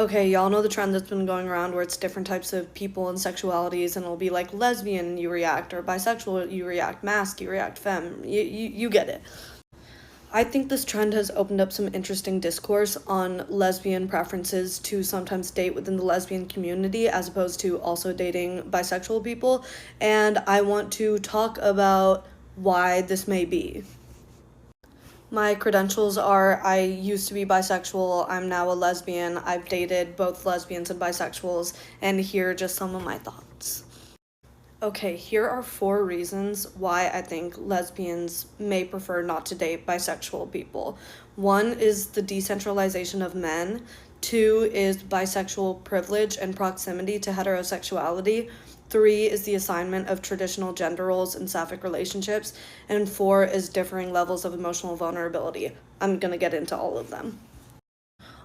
Okay, y'all know the trend that's been going around where it's different types of people and sexualities, and it'll be like lesbian, you react, or bisexual, you react, masc, you react, femme. You get it. I think this trend has opened up some interesting discourse on lesbian preferences to sometimes date within the lesbian community as opposed to also dating bisexual people, and I want to talk about why this may be. My credentials are I used to be bisexual, I'm now a lesbian, I've dated both lesbians and bisexuals, and here are just some of my thoughts. Okay, here are 4 reasons why I think lesbians may prefer not to date bisexual people. 1 is the decentralization of men. 2 is bisexual privilege and proximity to heterosexuality. 3 is the assignment of traditional gender roles in sapphic relationships. And 4 is differing levels of emotional vulnerability. I'm gonna get into all of them.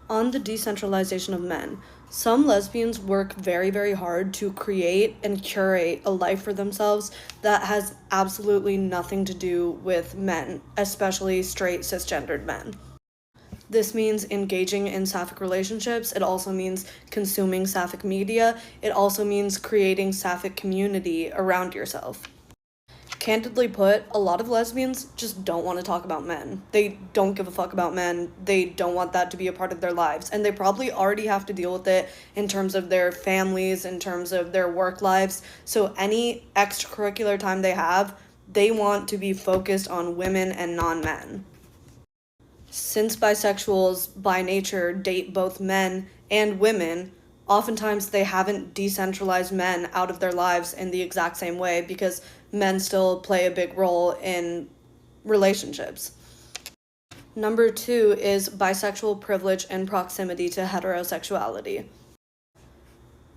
On the decentralization of men, some lesbians work very, very hard to create and curate a life for themselves that has absolutely nothing to do with men, especially straight cisgendered men. This means engaging in sapphic relationships. It also means consuming sapphic media. It also means creating sapphic community around yourself. Candidly put, a lot of lesbians just don't want to talk about men. They don't give a fuck about men. They don't want that to be a part of their lives. And they probably already have to deal with it in terms of their families, in terms of their work lives. So any extracurricular time they have, they want to be focused on women and non-men. Since bisexuals by nature date both men and women, oftentimes they haven't decentralized men out of their lives in the exact same way because men still play a big role in relationships. Number 2 is bisexual privilege and proximity to heterosexuality.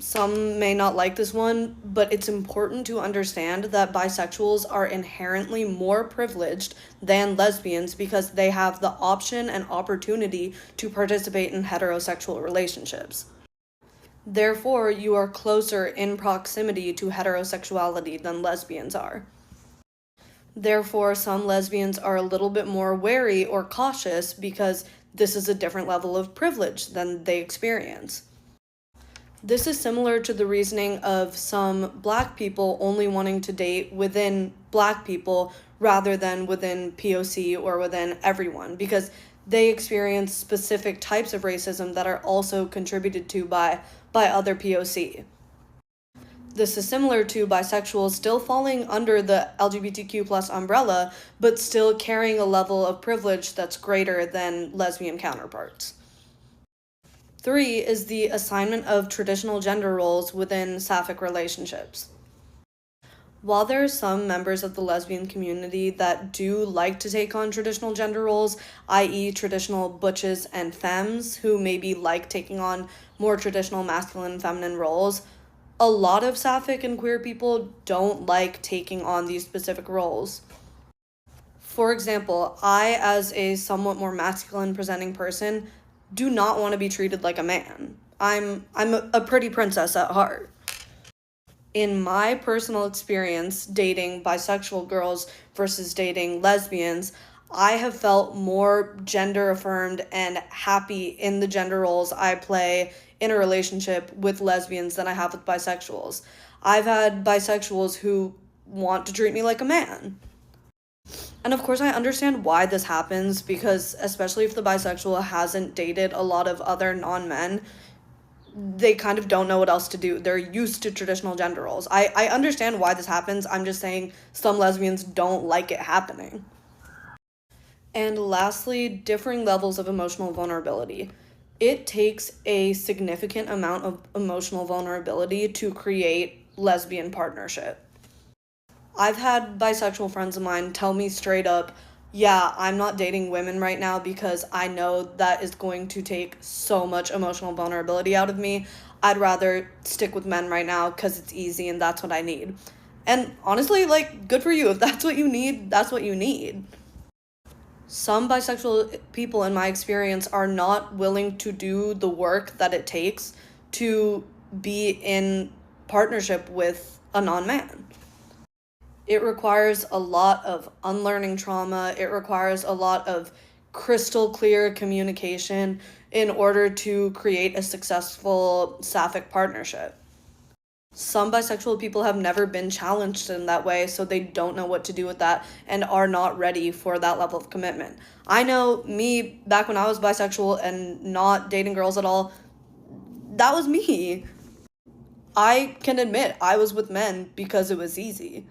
Some may not like this one, but it's important to understand that bisexuals are inherently more privileged than lesbians because they have the option and opportunity to participate in heterosexual relationships. Therefore, you are closer in proximity to heterosexuality than lesbians are. Therefore, some lesbians are a little bit more wary or cautious because this is a different level of privilege than they experience. This is similar to the reasoning of some Black people only wanting to date within Black people rather than within POC or within everyone, because they experience specific types of racism that are also contributed to by other POC. This is similar to bisexuals still falling under the LGBTQ plus umbrella, but still carrying a level of privilege that's greater than lesbian counterparts. 3 is the assignment of traditional gender roles within sapphic relationships. While there are some members of the lesbian community that do like to take on traditional gender roles, i.e. traditional butches and femmes, who maybe like taking on more traditional masculine and feminine roles, a lot of sapphic and queer people don't like taking on these specific roles. For example, I, as a somewhat more masculine presenting person, do not want to be treated like a man. I'm a pretty princess at heart. In my personal experience dating bisexual girls versus dating lesbians, I have felt more gender affirmed and happy in the gender roles I play in a relationship with lesbians than I have with bisexuals. I've had bisexuals who want to treat me like a man. And of course, I understand why this happens because, especially if the bisexual hasn't dated a lot of other non-men, they kind of don't know what else to do. They're used to traditional gender roles. I understand why this happens. I'm just saying some lesbians don't like it happening. And lastly, differing levels of emotional vulnerability. It takes a significant amount of emotional vulnerability to create lesbian partnership. I've had bisexual friends of mine tell me straight up, yeah, I'm not dating women right now because I know that is going to take so much emotional vulnerability out of me. I'd rather stick with men right now because it's easy and that's what I need. And honestly, good for you. If that's what you need, that's what you need. Some bisexual people, in my experience, are not willing to do the work that it takes to be in partnership with a non-man. It requires a lot of unlearning trauma. It requires a lot of crystal clear communication. in order to create a successful sapphic partnership. Some bisexual people have never been challenged in that way, so they don't know what to do with that and are not ready for that level of commitment. I know me back when I was bisexual and not dating girls at all, that was me. I can admit I was with men because it was easy.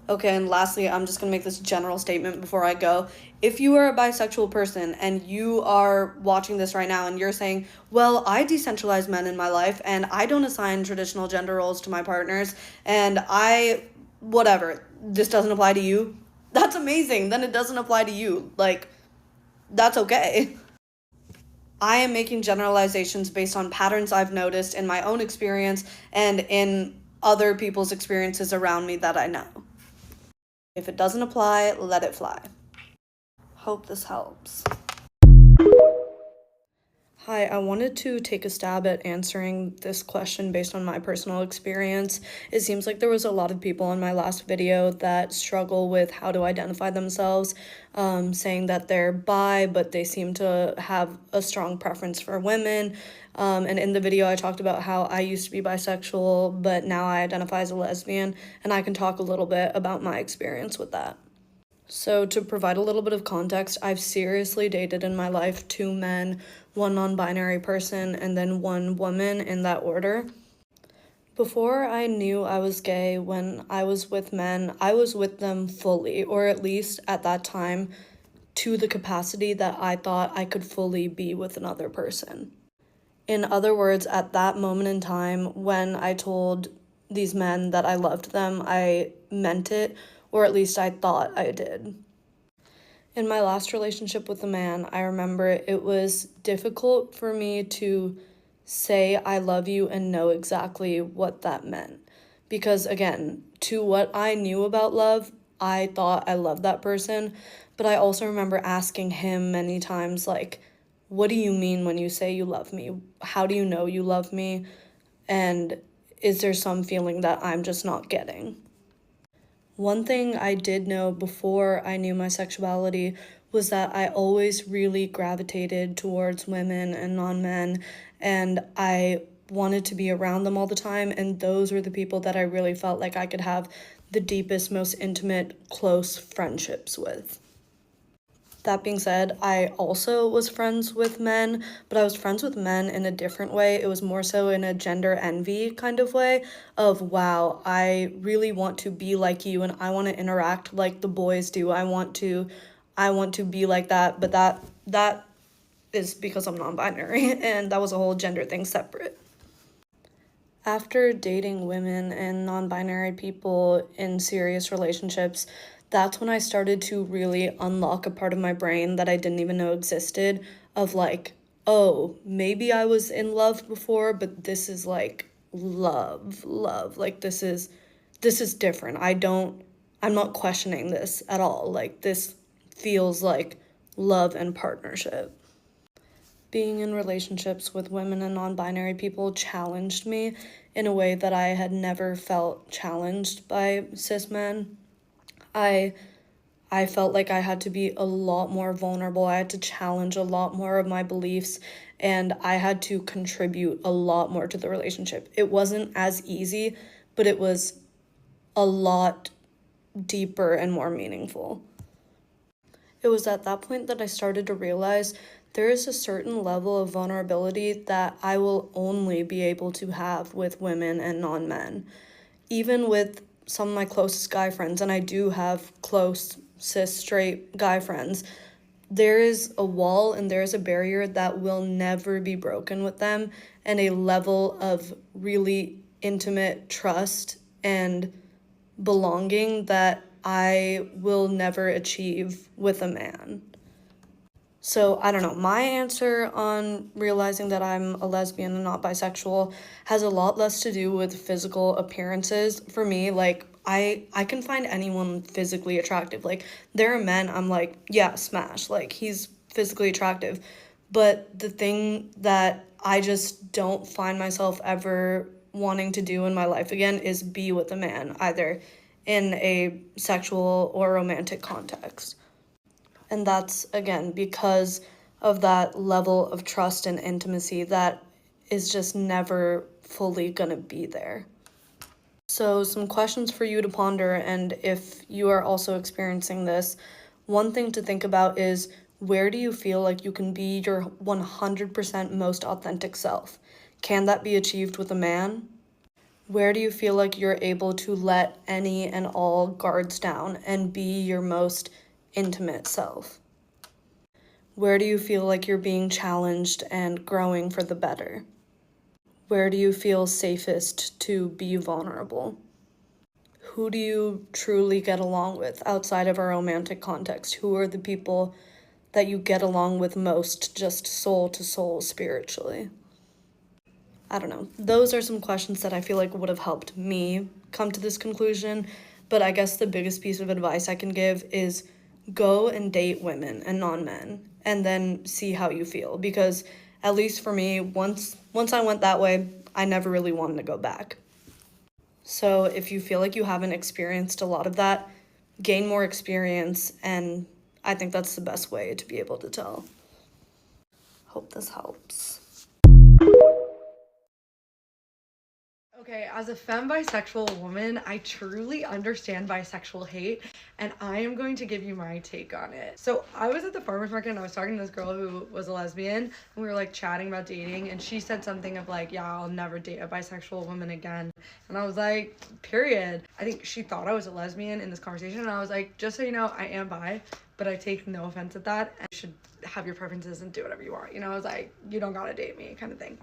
Okay, and lastly, I'm just gonna make this general statement before I go. If you are a bisexual person and you are watching this right now and you're saying, well, I decentralize men in my life and I don't assign traditional gender roles to my partners and whatever, this doesn't apply to you, that's amazing. Then it doesn't apply to you. Like, that's okay. I am making generalizations based on patterns I've noticed in my own experience and in other people's experiences around me that I know. If it doesn't apply, let it fly. Hope this helps. Hi, I wanted to take a stab at answering this question based on my personal experience. It seems like there was a lot of people in my last video that struggle with how to identify themselves, saying that they're bi, but they seem to have a strong preference for women. And in the video, I talked about how I used to be bisexual, but now I identify as a lesbian, and I can talk a little bit about my experience with that. So, to provide a little bit of context, I've seriously dated in my life 2 men, 1 non-binary person, and then 1 woman in that order. Before I knew I was gay, when I was with men, I was with them fully, or at least at that time, to the capacity that I thought I could fully be with another person. In other words, at that moment in time, when I told these men that I loved them, I meant it, or at least I thought I did. In my last relationship with a man, I remember it was difficult for me to say I love you and know exactly what that meant. Because again, to what I knew about love, I thought I loved that person, but I also remember asking him many times, like, what do you mean when you say you love me? How do you know you love me? And is there some feeling that I'm just not getting? One thing I did know before I knew my sexuality was that I always really gravitated towards women and non-men, and I wanted to be around them all the time, and those were the people that I really felt like I could have the deepest, most intimate, close friendships with. That being said, I also was friends with men, but I was friends with men in a different way. It was more so in a gender envy kind of way of, wow, I really want to be like you and I want to interact like the boys do. I want to be like that, but that is because I'm non-binary and that was a whole gender thing separate. After dating women and non-binary people in serious relationships, that's when I started to really unlock a part of my brain that I didn't even know existed of like, oh, maybe I was in love before, but this is like love. Like this is different. I'm not questioning this at all. Like this feels like love and partnership. Being in relationships with women and non-binary people challenged me in a way that I had never felt challenged by cis men. I felt like I had to be a lot more vulnerable. I had to challenge a lot more of my beliefs, and I had to contribute a lot more to the relationship. It wasn't as easy, but it was a lot deeper and more meaningful. It was at that point that I started to realize there is a certain level of vulnerability that I will only be able to have with women and non-men. Even with some of my closest guy friends, and I do have close cis straight guy friends, there is a wall and there is a barrier that will never be broken with them, and a level of really intimate trust and belonging that I will never achieve with a man. So, I don't know, my answer on realizing that I'm a lesbian and not bisexual has a lot less to do with physical appearances. For me, like, I can find anyone physically attractive. Like, there are men I'm like, yeah, smash. Like, he's physically attractive. But the thing that I just don't find myself ever wanting to do in my life again is be with a man, either in a sexual or romantic context. And that's, again, because of that level of trust and intimacy that is just never fully gonna be there. So, some questions for you to ponder, and if you are also experiencing this, one thing to think about is, where do you feel like you can be your 100% most authentic self? Can that be achieved with a man? Where do you feel like you're able to let any and all guards down and be your most intimate self? Where do you feel like you're being challenged and growing for the better? Where do you feel safest to be vulnerable? Who do you truly get along with outside of a romantic context? Who are the people that you get along with most, just soul to soul spiritually? I don't know. Those are some questions that I feel like would have helped me come to this conclusion. But I guess the biggest piece of advice I can give is go and date women and non-men and then see how you feel. Because at least for me, once I went that way, I never really wanted to go back. So if you feel like you haven't experienced a lot of that, gain more experience, and I think that's the best way to be able to tell. Hope this helps. Okay, as a femme bisexual woman, I truly understand bisexual hate, and I am going to give you my take on it. So I was at the farmer's market and I was talking to this girl who was a lesbian, and we were like chatting about dating, and she said something of like, yeah, I'll never date a bisexual woman again. And I was like, period. I think she thought I was a lesbian in this conversation, and I was like, just so you know, I am bi, but I take no offense at that, and you should have your preferences and do whatever you want. I was like, you don't gotta date me, kind of thing.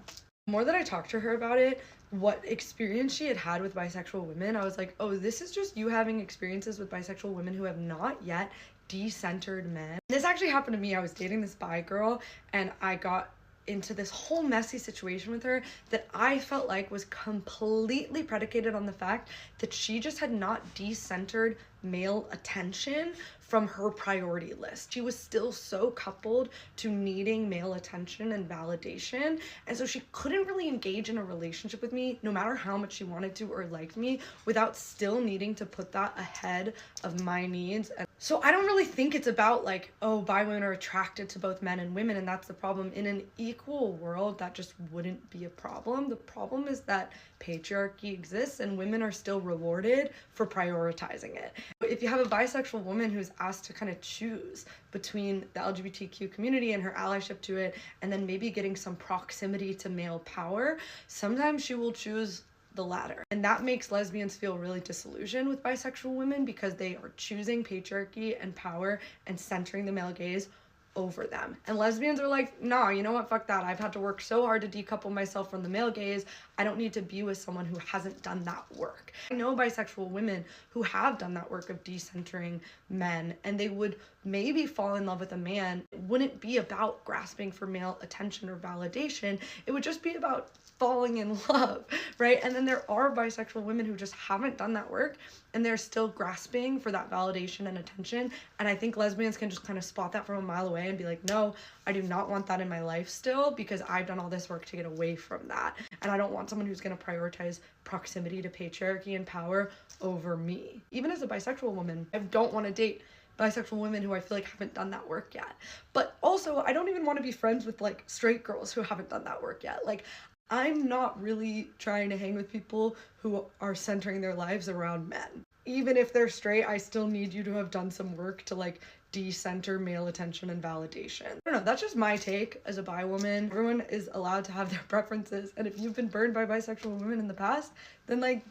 The more that I talked to her about it, what experience she had had with bisexual women, I was like, oh, this is just you having experiences with bisexual women who have not yet decentered men. This actually happened to me. I was dating this bi girl, and I got into this whole messy situation with her that I felt like was completely predicated on the fact that she just had not decentered male attention from her priority list. She was still so coupled to needing male attention and validation, and so she couldn't really engage in a relationship with me no matter how much she wanted to or liked me without still needing to put that ahead of my needs. And so I don't really think it's about like, oh, bi women are attracted to both men and women and that's the problem. In an equal world, that just wouldn't be a problem. The problem is that patriarchy exists and women are still rewarded for prioritizing it. If you have a bisexual woman who's asked to kind of choose between the LGBTQ community and her allyship to it, and then maybe getting some proximity to male power, sometimes she will choose the latter. And that makes lesbians feel really disillusioned with bisexual women because they are choosing patriarchy and power and centering the male gaze over them. And lesbians are like, nah, you know what, fuck that. I've had to work so hard to decouple myself from the male gaze. I don't need to be with someone who hasn't done that work. I know bisexual women who have done that work of decentering men, and they would maybe fall in love with a man. It wouldn't be about grasping for male attention or validation. It would just be about falling in love, right? And then there are bisexual women who just haven't done that work and they're still grasping for that validation and attention. And I think lesbians can just kind of spot that from a mile away and be like, no, I do not want that in my life still because I've done all this work to get away from that. And I don't want someone who's going to prioritize proximity to patriarchy and power over me. Even as a bisexual woman, I don't want to date bisexual women who I feel like haven't done that work yet. But also, I don't even want to be friends with like straight girls who haven't done that work yet. Like, I'm not really trying to hang with people who are centering their lives around men. Even if they're straight, I still need you to have done some work to like decenter male attention and validation. I don't know, that's just my take as a bi woman. Everyone is allowed to have their preferences, and if you've been burned by bisexual women in the past, then like,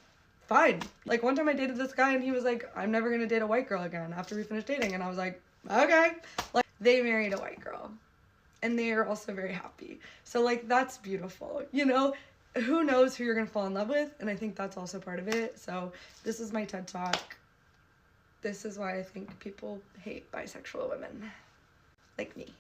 fine. Like one time I dated this guy and he was like, I'm never gonna date a white girl again after we finished dating, and I was like, okay. Like, they married a white girl. And they are also very happy. So like, that's beautiful, who knows who you're gonna fall in love with, and I think that's also part of it. So this is my TED Talk. This is why I think people hate bisexual women like me.